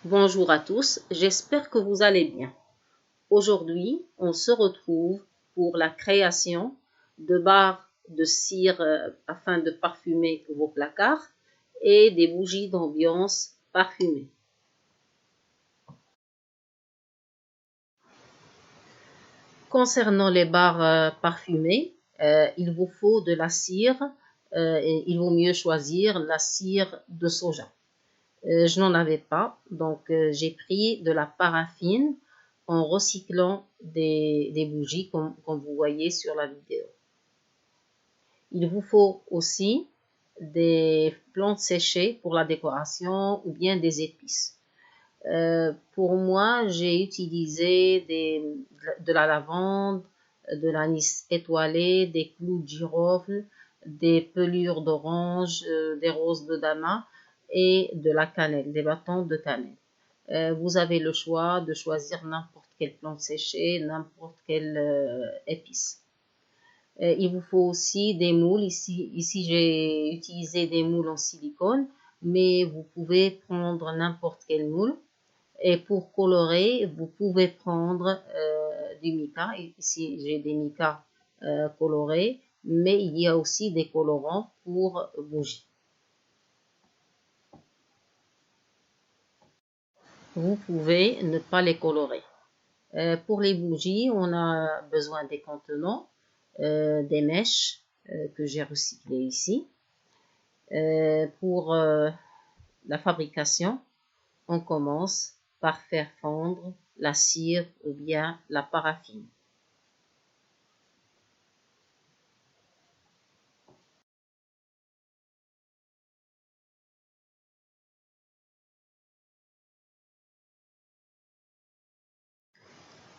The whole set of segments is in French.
Bonjour à tous, j'espère que vous allez bien. Aujourd'hui, on se retrouve pour la création de barres de cire afin de parfumer vos placards et des bougies d'ambiance parfumées. Concernant les barres parfumées, il vous faut de la cire et il vaut mieux choisir la cire de soja. Je n'en avais pas, donc j'ai pris de la paraffine en recyclant des bougies comme vous voyez sur la vidéo. Il vous faut aussi des plantes séchées pour la décoration ou bien des épices. Pour moi, j'ai utilisé de la lavande, de l'anis étoilé, des clous de girofle, des pelures d'orange, des roses de damas et de la cannelle, des bâtons de cannelle. Vous avez le choix de choisir n'importe quelle plante séchée, n'importe quelle épice. Il vous faut aussi des moules. Ici j'ai utilisé des moules en silicone, mais vous pouvez prendre n'importe quel moule. Et pour colorer, vous pouvez prendre du mica. Ici, j'ai des micas colorés, mais il y a aussi des colorants pour bougies. Vous pouvez ne pas les colorer. Pour les bougies, on a besoin des contenants, des mèches que j'ai recyclées ici. Pour la fabrication, on commence par faire fondre la cire ou bien la paraffine.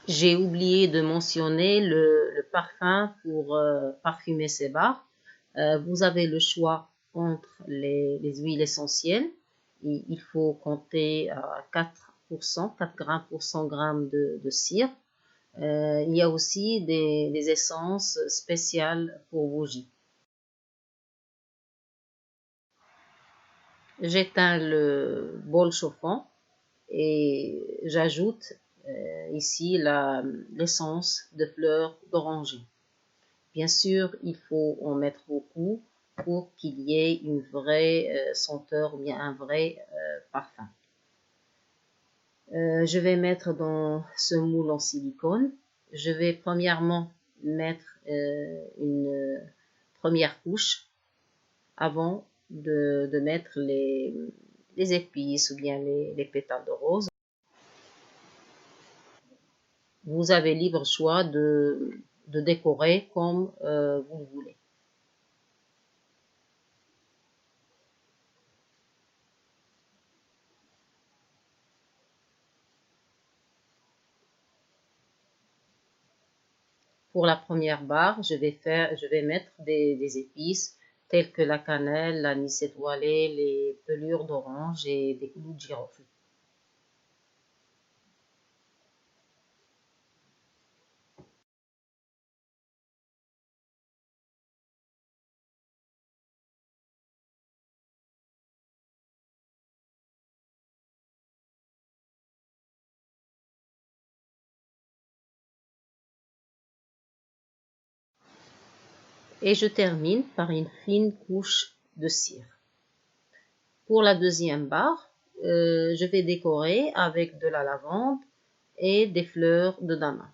J'ai oublié de mentionner le parfum pour parfumer ces barres. Vous avez le choix entre les huiles essentielles. Il faut compter à 4%, 4 grammes pour 100 grammes de cire. Il y a aussi des essences spéciales pour bougies. J'éteins le bol chauffant et j'ajoute ici l'essence de fleurs d'oranger. Bien sûr, il faut en mettre beaucoup pour qu'il y ait une vraie senteur ou bien un vrai parfum. Je vais mettre dans ce moule en silicone. Je vais premièrement mettre une première couche avant de mettre les épices ou bien les pétales de rose. Vous avez libre choix de décorer comme vous le voulez. Pour la première barre, je vais mettre des épices telles que la cannelle, l'anis étoilé, les pelures d'orange et des clous de girofle. Et je termine par une fine couche de cire. Pour la deuxième barre, je vais décorer avec de la lavande et des fleurs de damas.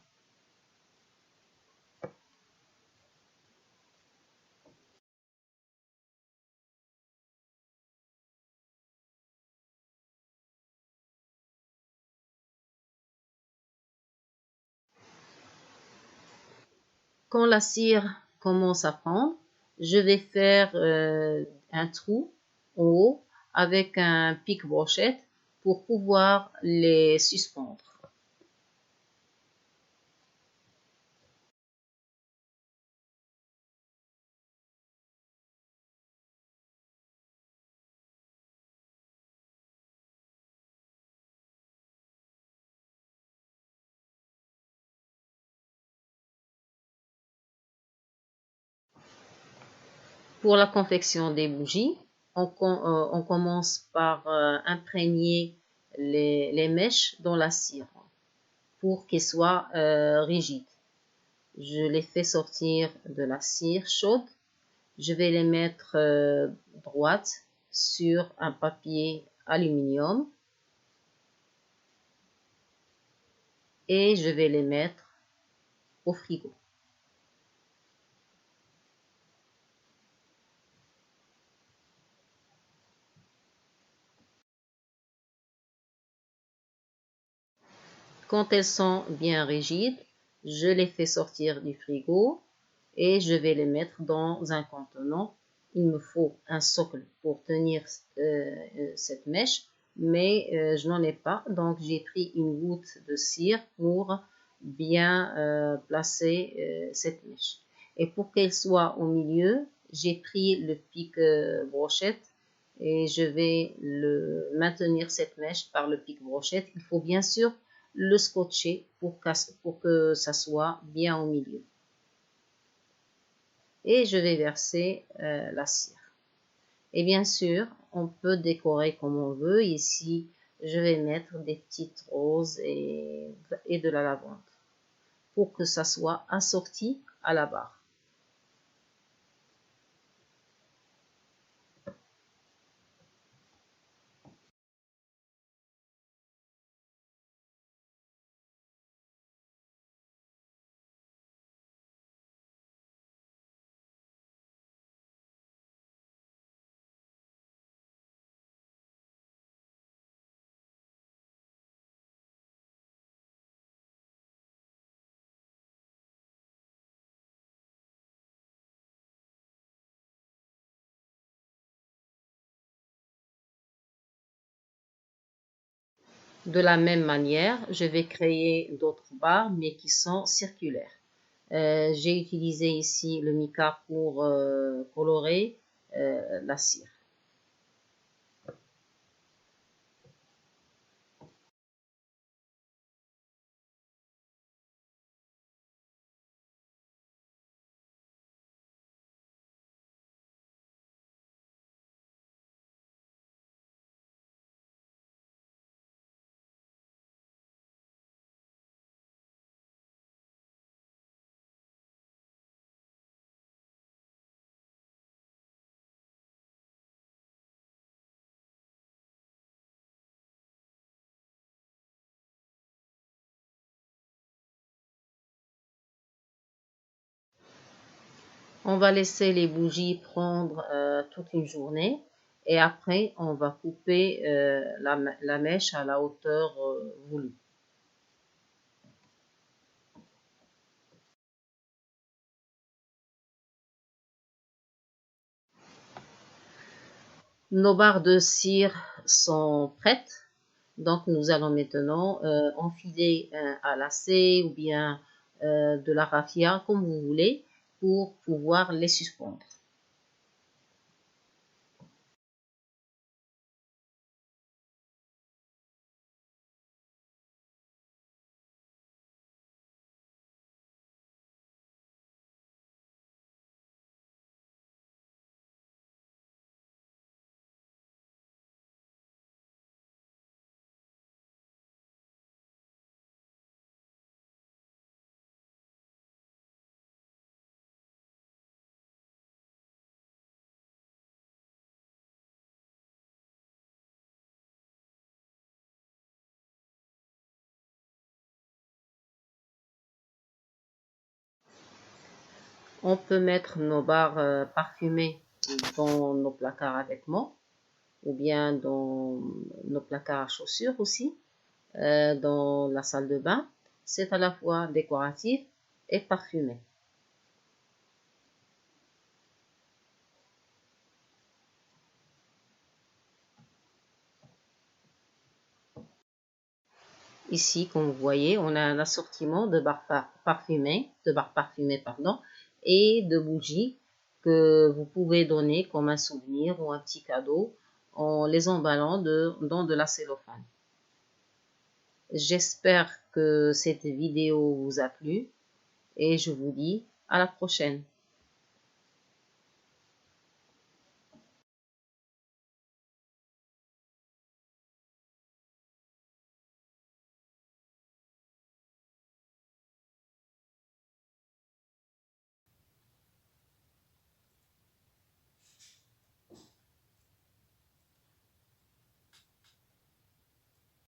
Quand la cire commence à fondre, je vais faire un trou en haut avec un pic-brochette pour pouvoir les suspendre. Pour la confection des bougies, on commence par imprégner les mèches dans la cire pour qu'elles soient rigides. Je les fais sortir de la cire chaude. Je vais les mettre droites sur un papier aluminium et je vais les mettre au frigo. Quand elles sont bien rigides, je les fais sortir du frigo et je vais les mettre dans un contenant. Il me faut un socle pour tenir cette mèche, mais je n'en ai pas, donc j'ai pris une goutte de cire pour bien placer cette mèche. Et pour qu'elle soit au milieu, j'ai pris le pic brochette et je vais maintenir cette mèche par le pic brochette. Il faut bien sûr le scotcher pour que ça soit bien au milieu. Et je vais verser la cire. Et bien sûr, on peut décorer comme on veut. Ici, je vais mettre des petites roses et de la lavande pour que ça soit assorti à la barre. De la même manière, je vais créer d'autres barres, mais qui sont circulaires. J'ai utilisé ici le mica pour colorer la cire. On va laisser les bougies prendre toute une journée et après on va couper la mèche à la hauteur voulue. Nos barres de cire sont prêtes, donc nous allons maintenant enfiler un lacet ou bien de la raffia comme vous voulez pour pouvoir les suspendre. On peut mettre nos barres parfumées dans nos placards à vêtements ou bien dans nos placards à chaussures aussi, dans la salle de bain. C'est à la fois décoratif et parfumé. Ici, comme vous voyez, on a un assortiment de barres parfumées, et de bougies que vous pouvez donner comme un souvenir ou un petit cadeau en les emballant dans de la cellophane. J'espère que cette vidéo vous a plu et je vous dis à la prochaine.